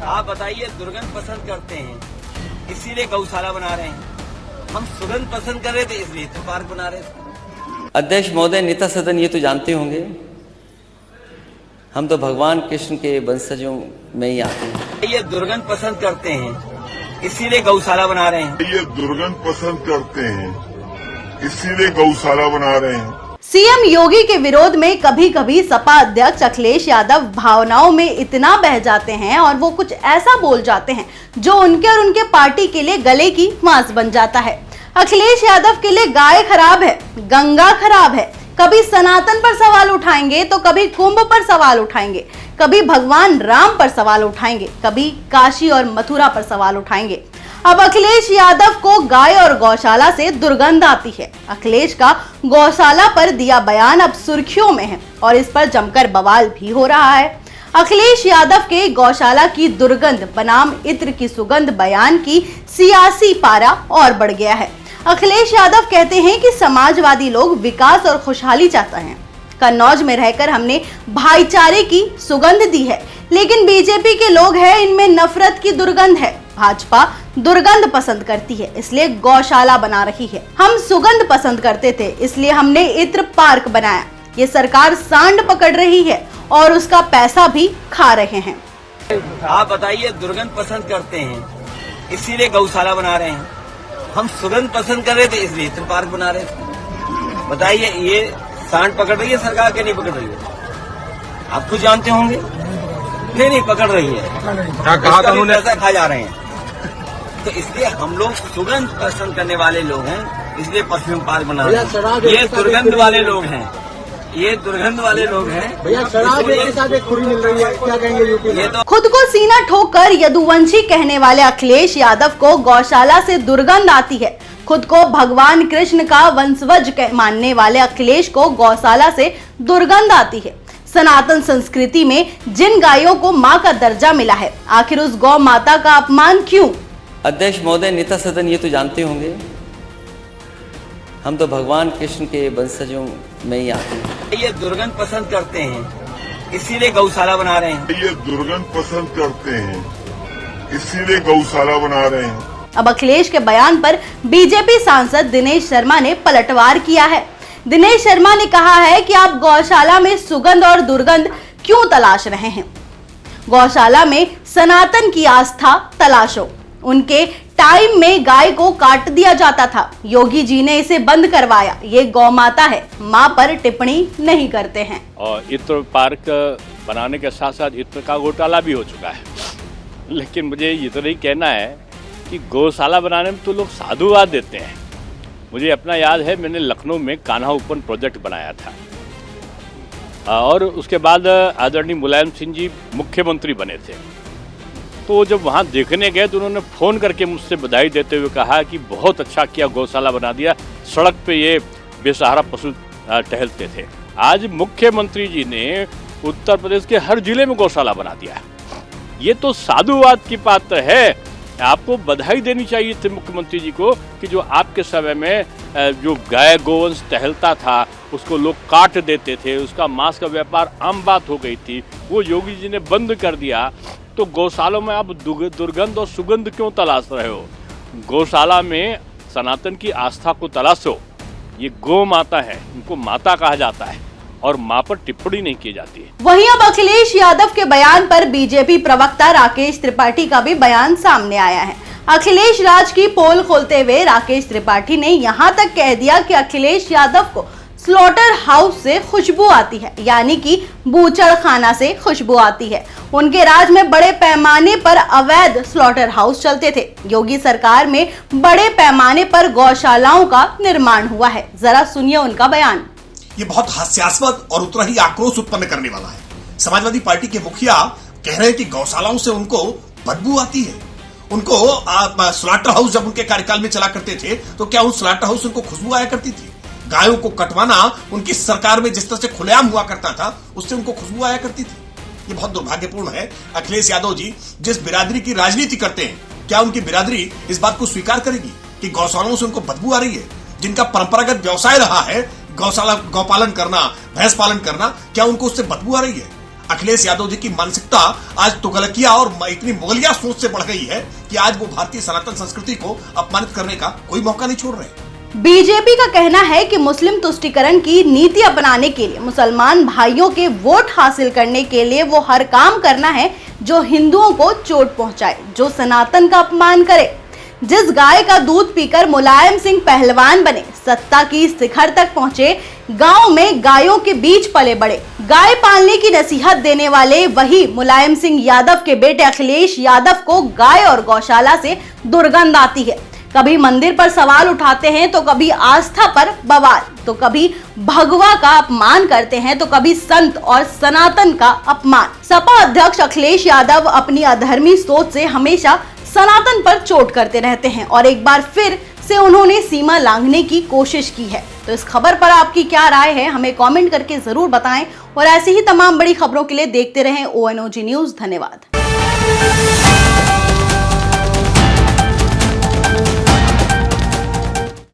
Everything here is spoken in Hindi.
आप बताइए, दुर्गंध पसंद करते हैं इसीलिए गौशाला बना रहे हैं, हम सुगंध पसंद कर रहे थे इसलिए तो पार्क बना रहे थे। अध्यक्ष महोदय, नेता सदन ये तो जानते होंगे, हम तो भगवान कृष्ण के वंशजों में ही आते हैं। ये दुर्गंध पसंद करते हैं इसीलिए गौशाला बना रहे हैं। ये दुर्गंध पसंद करते हैं इसीलिए गौशाला बना रहे हैं। सीएम योगी के विरोध में कभी कभी सपा अध्यक्ष अखिलेश यादव भावनाओं में इतना बह जाते हैं और वो कुछ ऐसा बोल जाते हैं जो उनके और उनके पार्टी के लिए गले की मांस बन जाता है। अखिलेश यादव के लिए गाय खराब है, गंगा खराब है। कभी सनातन पर सवाल उठाएंगे तो कभी कुंभ पर सवाल उठाएंगे, कभी भगवान राम पर सवाल उठाएंगे, कभी काशी और मथुरा पर सवाल उठाएंगे। अब अखिलेश यादव को गाय और गौशाला से दुर्गंध आती है। अखिलेश का गौशाला पर दिया बयान अब सुर्खियों में है और इस पर जमकर बवाल भी हो रहा है। अखिलेश यादव के गौशाला की दुर्गंध बनाम इत्र की सुगंध बयान की सियासी पारा और बढ़ गया है। अखिलेश यादव कहते हैं कि समाजवादी लोग विकास और खुशहाली चाहते हैं। कन्नौज में रहकर हमने भाईचारे की सुगंध दी है, लेकिन बीजेपी के लोग हैं, इनमें नफरत की दुर्गंध है। भाजपा दुर्गंध पसंद करती है इसलिए गौशाला बना रही है। हम सुगंध पसंद करते थे इसलिए हमने इत्र पार्क बनाया। ये सरकार सांड पकड़ रही है और उसका पैसा भी खा रहे हैं। आप बताइए, दुर्गंध पसंद करते हैं इसीलिए गौशाला बना रहे हैं, हम सुगंध पसंद कर रहे थे इसलिए इत्र पार्क बना रहे थे। बताइए, ये सांड पकड़ रही है सरकार के नहीं पकड़ रही है? आप खुद जानते होंगे। नहीं पकड़ रही है, पैसा खा जा रहे हैं। तो इसलिए हम लोग सुगंध पसंद करने वाले लोग हैं, इसलिए परफ्यूम पार्क बना रहे हैं। ये दुर्गंध वाले लोग हैं, ये दुर्गंध वाले लोग हैं। भैया शराब के साथ एक खुरी मिल रही है, क्या कहेंगे यूपी में? खुद को सीना ठोककर यदुवंशी कहने वाले अखिलेश यादव को गौशाला से दुर्गंध आती है। खुद को भगवान कृष्ण का वंशज मानने वाले अखिलेश को गौशाला से दुर्गंध आती है। सनातन संस्कृति में जिन गायों को मां का दर्जा मिला है, आखिर उस गौ माता का अपमान क्यों? अध्यक्ष महोदय, नेता सदन ये तो जानते होंगे, हम तो भगवान कृष्ण के वंशजों में ही आते हैं। ये दुर्गंध पसंद करते हैं इसीलिए गौशाला बना रहे हैं। ये दुर्गंध पसंद करते हैं इसीलिए गौशाला बना रहे हैं। अब अखिलेश के बयान पर बीजेपी सांसद दिनेश शर्मा ने पलटवार किया है। दिनेश शर्मा ने कहा है कि आप गौशाला में सुगंध और दुर्गंध क्यों तलाश रहे हैं? गौशाला में सनातन की आस्था तलाशो। उनके टाइम में गाय को काट दिया जाता था, योगी जी ने इसे बंद करवाया। ये गौ माता है, मां पर टिप्पणी नहीं करते हैं। और इत्र पार्क बनाने के साथ साथ इत्र का घोटाला भी हो चुका है। लेकिन मुझे इतना ही कहना है कि गौशाला बनाने में तो लोग साधुवाद देते हैं। मुझे अपना याद है, मैंने लखनऊ में कान्हा ओपन प्रोजेक्ट बनाया था और उसके बाद आदरणीय मुलायम सिंह जी मुख्यमंत्री बने थे। तो जब वहाँ देखने गए तो उन्होंने फ़ोन करके मुझसे बधाई देते हुए कहा कि बहुत अच्छा किया, गौशाला बना दिया, सड़क पे ये बेसहारा पशु टहलते थे। आज मुख्यमंत्री जी ने उत्तर प्रदेश के हर जिले में गौशाला बना दिया। ये तो साधुवाद की पात्र है। आपको बधाई देनी चाहिए थी मुख्यमंत्री जी को कि जो आपके समय में जो गाय गोवंश टहलता था उसको लोग काट देते थे, उसका मांस का व्यापार आम बात हो गई थी, वो योगी जी ने बंद कर दिया। तो गौशालों में आप दुर्गंध और सुगंध क्यों तलाश रहे हो? गौशाला में सनातन की आस्था को तलाशो। ये गौ माता है, इनको माता कहा जाता है और मां पर टिप्पणी नहीं की जाती है। वहीं अब अखिलेश यादव के बयान पर बीजेपी प्रवक्ता राकेश त्रिपाठी का भी बयान सामने आया है। अखिलेश राज की पोल खोलते हुए राकेश त्रिपाठी ने यहां तक कह दिया कि अखिलेश यादव को स्लॉटर हाउस से खुशबू आती है, यानी कि बूचड़ खाना से खुशबू आती है। उनके राज में बड़े पैमाने पर अवैध स्लॉटर हाउस चलते थे। योगी सरकार में बड़े पैमाने पर गौशालाओं का निर्माण हुआ है। जरा सुनिए उनका बयान। ये बहुत हास्यास्पद और उतना ही आक्रोश उत्पन्न करने वाला है। समाजवादी पार्टी के मुखिया कह रहे हैं कि गौशालाओं से उनको बदबू आती है। उनको स्लॉटर हाउस जब उनके कार्यकाल में चला करते थे तो क्या उन स्लॉटर हाउस उनको खुशबू आया करती थी? गायों को कटवाना उनकी सरकार में जिस तरह से खुलेआम हुआ करता था उससे उनको खुशबू आया करती थी। ये बहुत दुर्भाग्यपूर्ण है। अखिलेश यादव जी जिस बिरादरी की राजनीति करते हैं, क्या उनकी बिरादरी इस बात को स्वीकार करेगी कि गौशालाओं से उनको बदबू आ रही है? जिनका परंपरागत व्यवसाय रहा है गौशाला, गौपालन करना, भैंस पालन करना, क्या उनको उससे बदबू आ रही है? अखिलेश यादव जी की मानसिकता आज तुगलकिया और इतनी मुगलिया सोच से बढ़ गई है कि आज वो भारतीय सनातन संस्कृति को अपमानित करने का कोई मौका नहीं छोड़ रहे। बीजेपी का कहना है कि मुस्लिम तुष्टीकरण की नीति अपनाने के लिए, मुसलमान भाइयों के वोट हासिल करने के लिए वो हर काम करना है जो हिंदुओं को चोट पहुंचाए, जो सनातन का अपमान करे। जिस गाय का दूध पीकर मुलायम सिंह पहलवान बने, सत्ता की शिखर तक पहुंचे, गांव में गायों के बीच पले बड़े, गाय पालने की नसीहत देने वाले वही मुलायम सिंह यादव के बेटे अखिलेश यादव को गाय और गौशाला से दुर्गंध आती है। कभी मंदिर पर सवाल उठाते हैं तो कभी आस्था पर बवाल, तो कभी भगवा का अपमान करते हैं तो कभी संत और सनातन का अपमान। सपा अध्यक्ष अखिलेश यादव अपनी अधर्मी सोच से हमेशा सनातन पर चोट करते रहते हैं और एक बार फिर से उन्होंने सीमा लांघने की कोशिश की है। तो इस खबर पर आपकी क्या राय है, हमें कमेंट करके जरूर बताएं और ऐसी ही तमाम बड़ी खबरों के लिए देखते रहें ONOG न्यूज़। धन्यवाद।